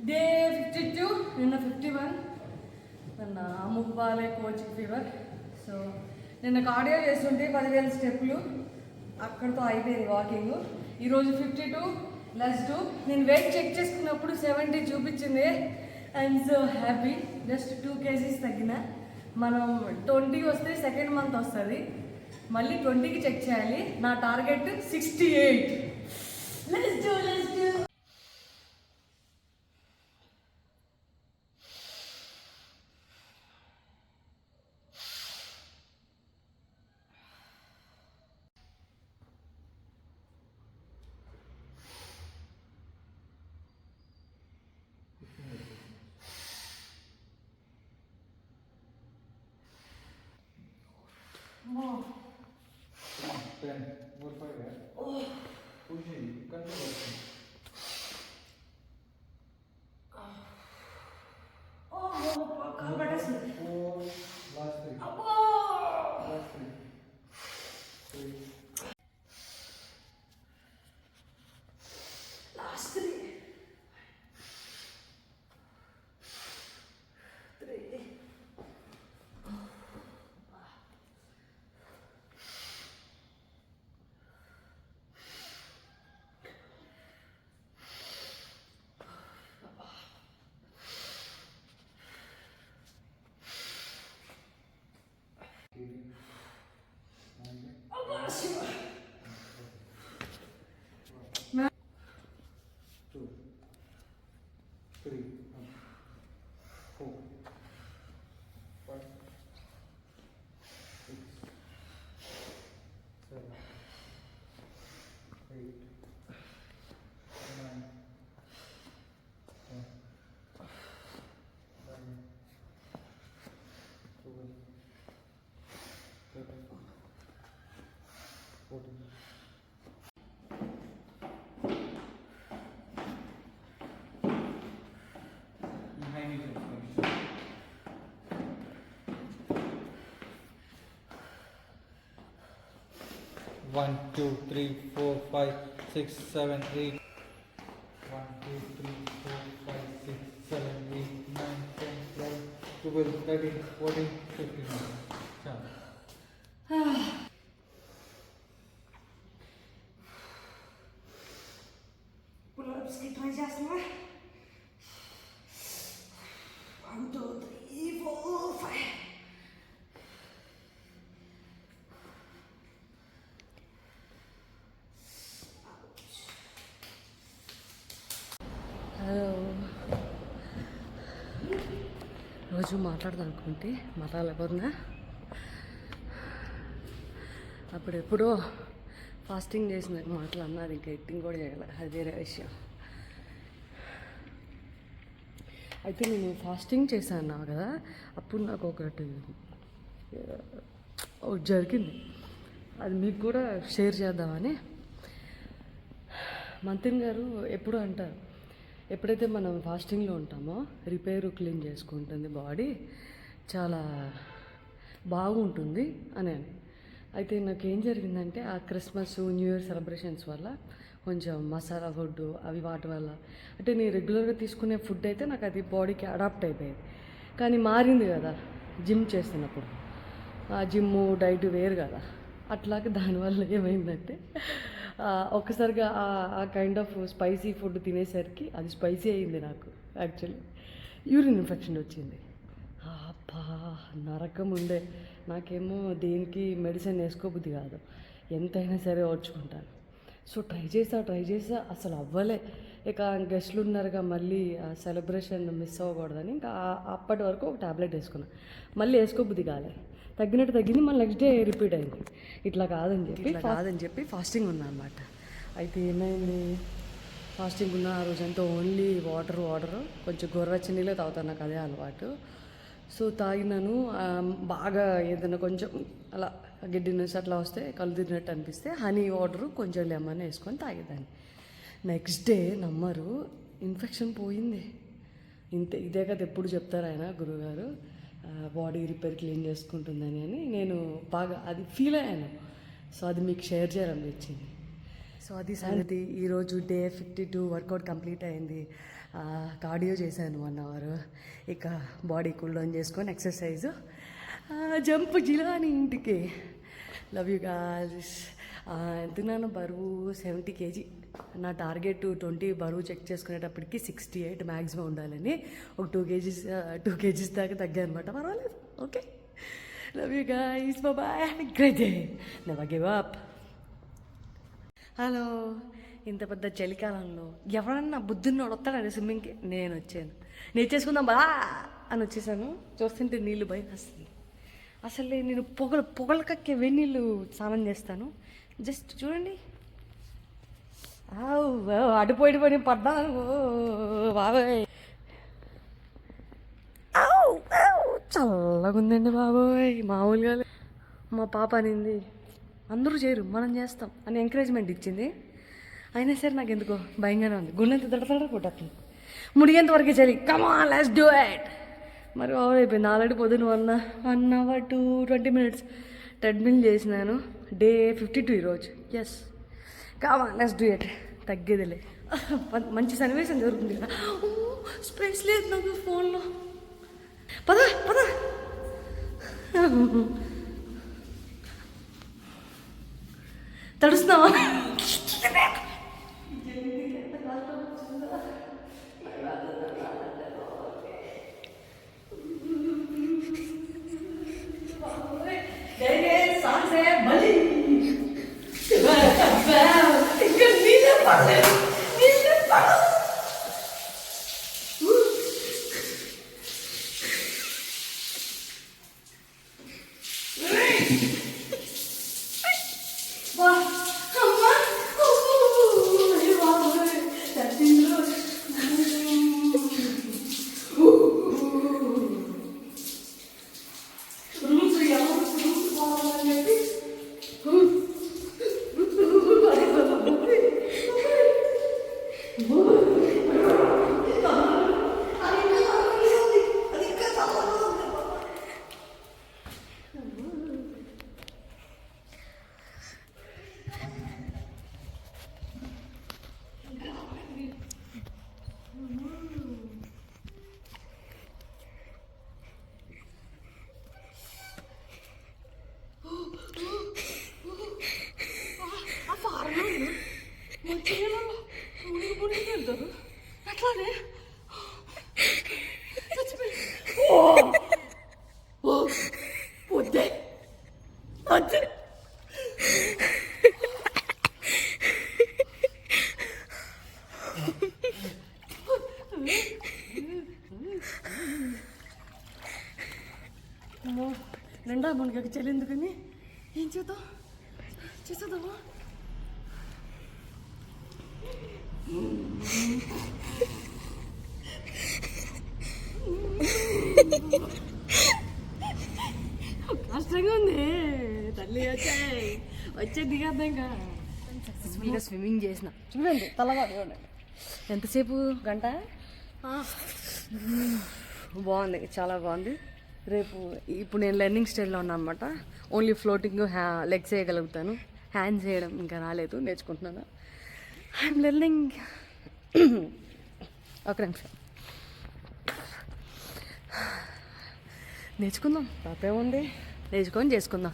Day 52, నిన్న 51. నిన్న అమ్ముకు బాలే కోచింగ్ ఫీవర్. సో నిన్న కార్డియో చేస్తుంటే 10,000 స్టెప్పులు అక్కడితో అయిపోయింది వాకింగ్. ఈరోజు 52 లెట్స్ డూ. నేను వెయిట్ చెక్ చేసుకున్నప్పుడు 70 చూపించింది. I'm so happy. Just 2 kgs తగ్గిన. మనం 20 వస్తే సెకండ్ మంత్ వస్తుంది, మళ్ళీ 20కి చెక్ చేయాలి. నా target 68. Let's do. More. 10, more 5, yeah? Oh. Pushing, continuously. Four, last 3. Last 3. 3. Last 3. 3. Two, 3, 4, 5, 6, 7, 8, 9, 10, 11, 12, 13, 14. One, two, three, four, five, six, seven, eight. 1, 2, 3, 4, 5, 6, 7, 8, 9, 10, 11, 12, 13, 14, 15. Chalo. Pull-ups की try చేస్తున్నా. 1 2 3 4 5. Hello, రోజు మాట్లాడదాం అనుకుంటే మాట్లాడలేకపోతున్నా. అప్పుడెప్పుడో ఫాస్టింగ్ చేసిన మాటలు అన్నారు, ఇంకా ఎట్టింగ్ కూడా చేయాలి, అది వేరే విషయం. అయితే నేను ఫాస్టింగ్ చేశాను కదా, అప్పుడు నాకు ఒకటి జరిగింది, అది మీకు కూడా షేర్ చేద్దామని. మంతిన్ గారు ఎప్పుడు అంటారు, ఎప్పుడైతే మనం ఫాస్టింగ్లో ఉంటామో రిపేర్ క్లీన్ చేసుకుంటుంది బాడీ, చాలా బాగుంటుంది అని. అయితే నాకు ఏం జరిగిందంటే, ఆ క్రిస్మస్ న్యూ ఇయర్ సెలబ్రేషన్స్ వల్ల కొంచెం మసాలా ఫుడ్ అవి వాటి వల్ల, అంటే నేను రెగ్యులర్గా తీసుకునే ఫుడ్ అయితే నాకు అది బాడీకి అడాప్ట్ అయిపోయేది. కానీ మారింది కదా జిమ్ చేస్తున్నప్పుడు, ఆ జిమ్ డైట్ వేరు కదా, అట్లాగే దానివల్ల ఏమైందంటే ఒక్కసారిగా ఆ కైండ్ ఆఫ్ స్పైసీ ఫుడ్ తినేసరికి అది స్పైసీ అయింది నాకు. యాక్చువల్లీ యూరిన్ ఇన్ఫెక్షన్ వచ్చింది. అబ్బా నరకం ఉండే. నాకేమో దేనికి మెడిసిన్ వేసుకోబుద్ది కాదు, ఎంతైనా సరే ఓర్చుకుంటాను. సో ట్రై చేసా అసలు అవ్వలే. ఇక గెస్ట్లు ఉన్నారుగా, మళ్ళీ ఆ సెలబ్రేషన్ మిస్ అవ్వకూడదని ఇంకా అప్పటి వరకు ఒక ట్యాబ్లెట్ వేసుకున్నా. మళ్ళీ వేసుకోబుద్ది కాలే, తగ్గినట్టు తగ్గింది, మళ్ళీ నెక్స్ట్ డే రిపీట్ అయింది. ఇట్లా కాదని చెప్పి ఫాస్టింగ్ ఉన్నా అనమాట. అయితే ఏమైంది, ఫాస్టింగ్ ఉన్న ఆ రోజంతా ఓన్లీ వాటర్ కొంచెం గొర్రెచ్చని నీళ్ళే తాగుతాను, నాకు అదే అలవాటు. సో తాగినాను. బాగా ఏదైనా కొంచెం అలా గిడ్డినెస్ అట్లా వస్తే, కళ్ళు తిరిగినట్టు అనిపిస్తే హనీ వాటరు కొంచెం లెమన్ వేసుకొని తాగేదాన్ని. నెక్స్ట్ డే నమ్మరు, ఇన్ఫెక్షన్ పోయింది. ఇదే కదా ఎప్పుడు చెప్తారు ఆయన గురువుగారు, బాడీ రిపేర్ క్లీన్ చేసుకుంటుందని అని. నేను బాగా అది ఫీల్ అయ్యాను. సో అది మీకు షేర్ చేయాలనిపించింది. సో అది సంగతి. ఈరోజు డే 52 వర్కౌట్ కంప్లీట్ అయింది. కార్డియో చేశాను 1 అవర్. ఇక బాడీ కూల్ డౌన్ చేసుకొని ఎక్సర్సైజ్, జంప్ జిలాని ఇంటికి. Love you guys. ఎంతున్నాను బరువు 70 kg. నా టార్గెట్ 20 బరువు చెక్ చేసుకునేటప్పటికి 68 మ్యాక్సిమం ఉండాలని. ఒక 2 kgs దాకా తగ్గా అనమాట. పర్వాలేదు, okay. Love you guys, bye, have a great day, never give up. Hello. ఇంత పెద్ద చలికాలంలో ఎవరన్నా బుద్ధున్నోడు వస్తాడండి స్విమ్మింగ్కి. నేను వచ్చాను, నేర్చేసుకుందాం బా అని వచ్చేసాను. చూస్తుంటే నీళ్ళు భయం వస్తుంది. అసలు నేను పొగలు కక్కే వెన్నీళ్ళు స్నానం చేస్తాను. జస్ట్ చూడండి, అడిపోయి పడ్డాను బాబాయ్. చల్లగా ఉందండి బాబోయ్, మామూలుగా. మా పాప అనింది అందరూ చేయరు మనం చేస్తాం అని ఎంకరేజ్మెంట్ ఇచ్చింది. అయినా సరే నాకు ఎందుకో భయంగానే ఉంది. గుండెంత దడతడ కొట్టేస్తుంది. ముడిగేంత వరకే చలి. Come on let's do it. మరి ఓవర్ అయిపోయింది ఆల్రెడీ. పొద్దున్న 1 hour 20 minutes ట్రెడ్మిల్ చేసినాను. డే 52 ఈరోజు. Yes, come on let's do it. తగ్గేదిలే. మంచి సన్నివేశం జరుగుతుంది కదా. స్పేస్ లేదు నాకు ఫోన్లో. పద పద. తడుస్తున్నావా? అట్లానే వద్దే వద్దే. నిండా మనకి చెల్లి ఎందుకని ఏం చేద్దాం చేసేద్దామా? కష్టంగా ఉంది తల్లి. వచ్చే దిగద్దాం ఇంకా. సక్సెస్ఫుల్గా స్విమ్మింగ్ చేసిన. చూడండి తలవాడు ఎంతసేపు, గంట. బాగుంది, చాలా బాగుంది. రేపు ఇప్పుడు నేను లెర్నింగ్ స్టైల్లో ఉన్నా అనమాట. ఓన్లీ ఫ్లోటింగ్, లెగ్స్ వేయగలుగుతాను. హ్యాండ్స్ వేయడం ఇంకా రాలేదు, నేర్చుకుంటున్నాను. I'm learning. ఒక నిమిషం నేర్చుకుందాం. తప్పేముంది, నేర్చుకొని చేసుకుందాం.